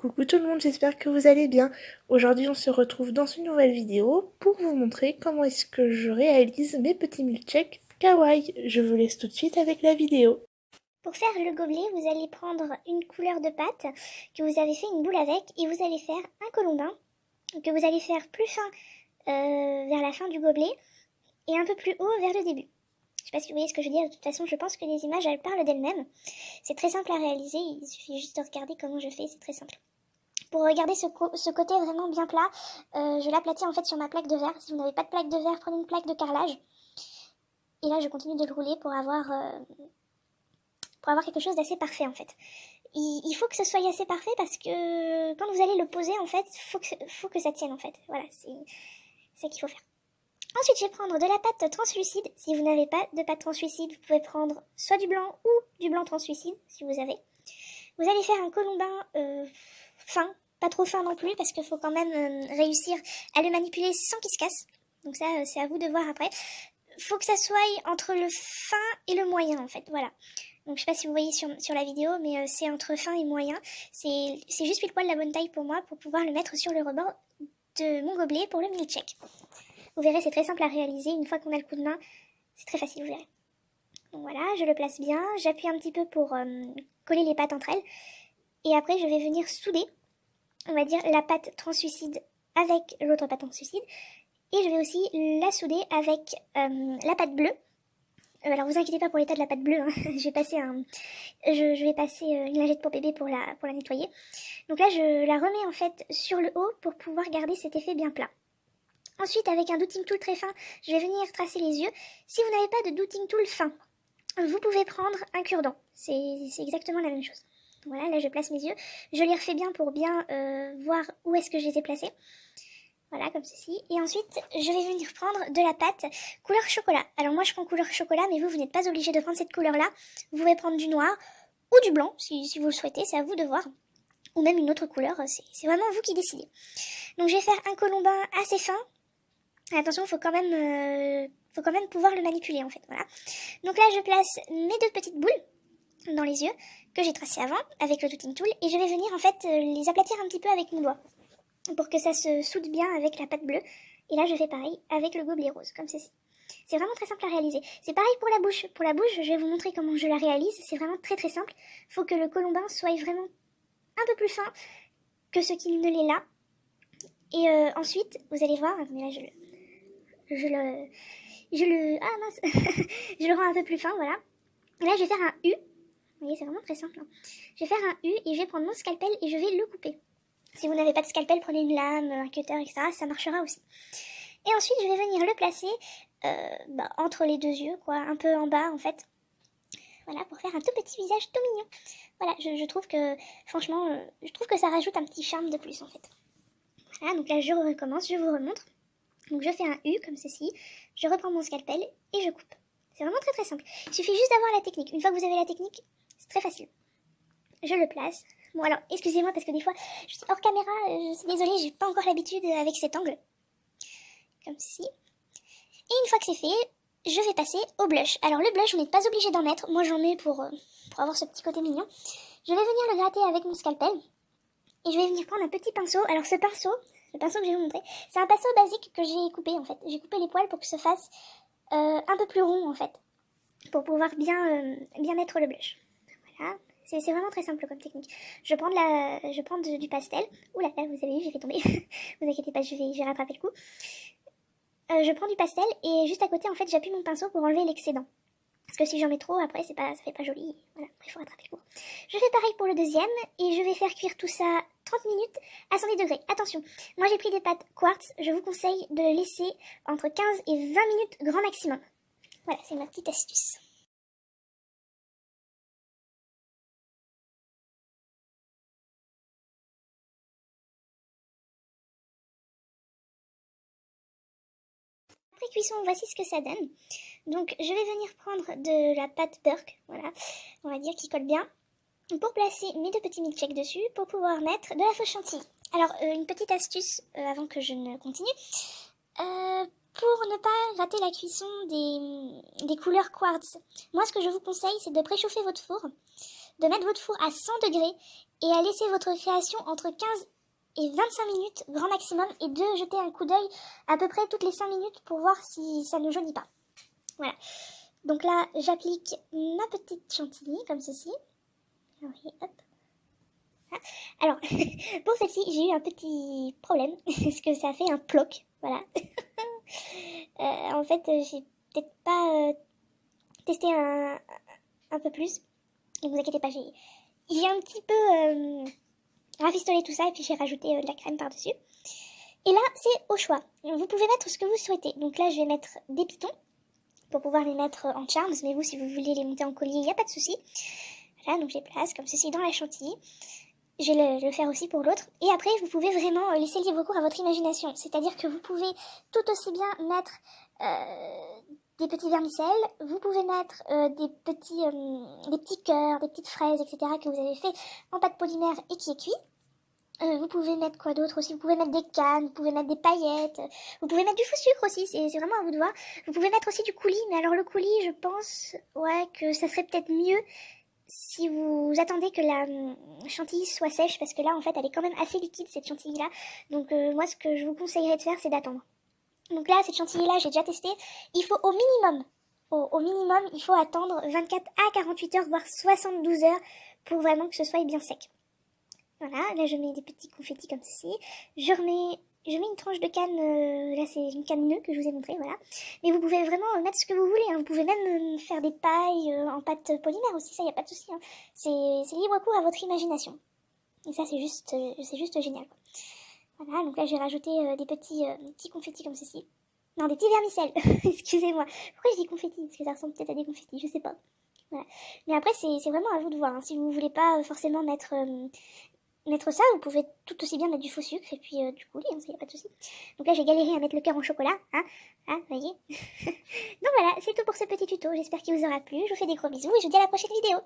Coucou tout le monde, j'espère que vous allez bien. Aujourd'hui on se retrouve dans une nouvelle vidéo pour vous montrer comment est-ce que je réalise mes petits milkshakes kawaii. Je vous laisse tout de suite avec la vidéo. Pour faire le gobelet, vous allez prendre une couleur de pâte que vous avez fait une boule avec et vous allez faire un colombin que vous allez faire plus fin vers la fin du gobelet et un peu plus haut vers le début. Je sais pas si vous voyez ce que je veux dire, de toute façon je pense que les images elles parlent d'elles-mêmes. C'est très simple à réaliser, il suffit juste de regarder comment je fais, c'est très simple. Pour garder ce côté vraiment bien plat, je l'aplatis en fait sur ma plaque de verre. Si vous n'avez pas de plaque de verre, prenez une plaque de carrelage. Et là je continue de le rouler pour avoir quelque chose d'assez parfait en fait. Il faut que ce soit assez parfait parce que quand vous allez le poser en fait, faut que ça tienne en fait. Voilà, c'est ça qu'il faut faire. Ensuite, je vais prendre de la pâte translucide. Si vous n'avez pas de pâte translucide, vous pouvez prendre soit du blanc ou du blanc translucide si vous avez. Vous allez faire un colombin fin, pas trop fin non plus parce qu'il faut quand même réussir à le manipuler sans qu'il se casse. Donc ça, c'est à vous de voir après. Faut que ça soit entre le fin et le moyen en fait, voilà. Donc je sais pas si vous voyez sur la vidéo, mais c'est entre fin et moyen. C'est juste pile poil la bonne taille pour moi pour pouvoir le mettre sur le rebord de mon gobelet pour le milkshake. Vous verrez, c'est très simple à réaliser. Une fois qu'on a le coup de main, c'est très facile, vous verrez. Donc voilà, je le place bien. J'appuie un petit peu pour coller les pâtes entre elles. Et après, je vais venir souder, on va dire, la pâte translucide avec l'autre pâte translucide. Et je vais aussi la souder avec la pâte bleue. Alors vous inquiétez pas pour l'état de la pâte bleue, hein. je vais passer une lingette pour bébé pour la nettoyer. Donc là je la remets en fait sur le haut pour pouvoir garder cet effet bien plat. Ensuite avec un douting tool très fin, je vais venir tracer les yeux. Si vous n'avez pas de douting tool fin, vous pouvez prendre un cure-dent. C'est exactement la même chose. Voilà, là je place mes yeux. Je les refais bien pour bien voir où est-ce que je les ai placés. Voilà, comme ceci. Et ensuite, je vais venir prendre de la pâte couleur chocolat. Alors moi, je prends couleur chocolat, mais vous n'êtes pas obligé de prendre cette couleur-là. Vous pouvez prendre du noir ou du blanc, si vous le souhaitez, c'est à vous de voir. Ou même une autre couleur, c'est vraiment vous qui décidez. Donc je vais faire un colombin assez fin. Attention, faut quand même pouvoir le manipuler, en fait, voilà. Donc là, je place mes deux petites boules dans les yeux, que j'ai tracées avant, avec le douting tool, et je vais venir, en fait, les aplatir un petit peu avec mon doigt, pour que ça se soude bien avec la pâte bleue. Et là, je fais pareil avec le gobelet rose, comme ceci. C'est vraiment très simple à réaliser. C'est pareil pour la bouche. Pour la bouche, je vais vous montrer comment je la réalise. C'est vraiment très très simple. Il faut que le colombin soit vraiment un peu plus fin que ce qui ne l'est là. Et ensuite, vous allez voir, mais là ah mince, je le rends un peu plus fin, voilà. Et là, je vais faire un U. Vous voyez, c'est vraiment très simple, hein. Je vais faire un U et je vais prendre mon scalpel et je vais le couper. Si vous n'avez pas de scalpel, prenez une lame, un cutter, etc. Ça marchera aussi. Et ensuite, je vais venir le placer entre les deux yeux, quoi, un peu en bas en fait. Voilà, pour faire un tout petit visage tout mignon. Voilà, je trouve que, franchement, je trouve que ça rajoute un petit charme de plus en fait. Voilà, donc là, je recommence, je vous remontre. Donc je fais un U comme ceci, je reprends mon scalpel et je coupe. C'est vraiment très très simple. Il suffit juste d'avoir la technique. Une fois que vous avez la technique, c'est très facile. Je le place. Bon alors, excusez-moi parce que des fois, je suis hors caméra, je suis désolée, j'ai pas encore l'habitude avec cet angle. Comme ceci. Et une fois que c'est fait, je vais passer au blush. Alors le blush, vous n'êtes pas obligé d'en mettre. Moi j'en mets pour avoir ce petit côté mignon. Je vais venir le gratter avec mon scalpel. Et je vais venir prendre un petit pinceau. Alors ce pinceau, le pinceau que je vais vous montrer, c'est un pinceau basique que j'ai coupé en fait. J'ai coupé les poils pour que ce fasse un peu plus rond en fait. Pour pouvoir bien mettre le blush. Voilà. C'est vraiment très simple comme technique. Je prends du pastel. Oula, là, vous avez vu, j'ai fait tomber. Vous inquiétez pas, je vais rattraper le coup. Je prends du pastel et juste à côté, en fait, j'appuie mon pinceau pour enlever l'excédent. Parce que si j'en mets trop, après, ça fait pas joli. Voilà, il faut rattraper le coup. Je fais pareil pour le deuxième et je vais faire cuire tout ça 30 minutes à 110 degrés. Attention, moi j'ai pris des pâtes quartz. Je vous conseille de le laisser entre 15 et 20 minutes grand maximum. Voilà, c'est ma petite astuce. Après cuisson, voici ce que ça donne. Donc je vais venir prendre de la pâte Burke, voilà, on va dire qui colle bien, pour placer mes deux petits milkshakes dessus, pour pouvoir mettre de la fausse chantilly. Alors une petite astuce avant que je ne continue, pour ne pas rater la cuisson des couleurs quartz, moi ce que je vous conseille c'est de préchauffer votre four, de mettre votre four à 100 degrés et à laisser votre création entre 15 et 25 minutes grand maximum et de jeter un coup d'œil à peu près toutes les 5 minutes pour voir si ça ne jaunit pas. Voilà. Donc là, j'applique ma petite chantilly comme ceci. Oui, hop. Alors, pour celle-ci, j'ai eu un petit problème, parce que ça fait un ploc, voilà. En fait, j'ai peut-être pas testé un peu plus. Ne vous inquiétez pas, j'ai un petit peu rafistolé tout ça, et puis j'ai rajouté de la crème par-dessus. Et là, c'est au choix. Vous pouvez mettre ce que vous souhaitez. Donc là, je vais mettre des pitons, pour pouvoir les mettre en charms, mais vous, si vous voulez les monter en collier, il n'y a pas de souci. Voilà, donc je les place comme ceci dans la chantilly. Je vais le faire aussi pour l'autre. Et après, vous pouvez vraiment laisser libre cours à votre imagination. C'est-à-dire que vous pouvez tout aussi bien mettre des petits vermicelles, vous pouvez mettre des petits cœurs, des petites fraises, etc. que vous avez fait en pâte polymère et qui est cuit. Vous pouvez mettre quoi d'autre aussi? Vous pouvez mettre des cannes, vous pouvez mettre des paillettes, vous pouvez mettre du faux sucre aussi, c'est vraiment à vous de voir. Vous pouvez mettre aussi du coulis, mais alors le coulis, je pense que ça serait peut-être mieux si vous attendez que la chantilly soit sèche, parce que là en fait elle est quand même assez liquide cette chantilly là. Donc moi ce que je vous conseillerais de faire c'est d'attendre. Donc là cette chantilly là j'ai déjà testé, il faut au minimum, au minimum il faut attendre 24 à 48 heures voire 72 heures pour vraiment que ce soit bien sec. Voilà, là je mets des petits confettis comme ceci. Je mets une tranche de canne, là c'est une canne nœud que je vous ai montré, voilà. Mais vous pouvez vraiment mettre ce que vous voulez, hein. Vous pouvez même faire des pailles en pâte polymère aussi, ça y a pas de souci, hein. C'est libre cours à votre imagination. Et ça c'est juste génial, quoi. Voilà, donc là j'ai rajouté des petits confettis comme ceci. Non, des petits vermicelles, excusez-moi. Pourquoi je dis confettis? Parce que ça ressemble peut-être à des confettis, je sais pas. Voilà. Mais après c'est vraiment à vous de voir, hein. Si vous voulez pas forcément mettre ça, vous pouvez tout aussi bien mettre du faux sucre et puis du coulis, hein, ça y a pas de souci. Donc là j'ai galéré à mettre le cœur en chocolat, hein, voyez. Donc voilà, c'est tout pour ce petit tuto, j'espère qu'il vous aura plu, je vous fais des gros bisous et je vous dis à la prochaine vidéo.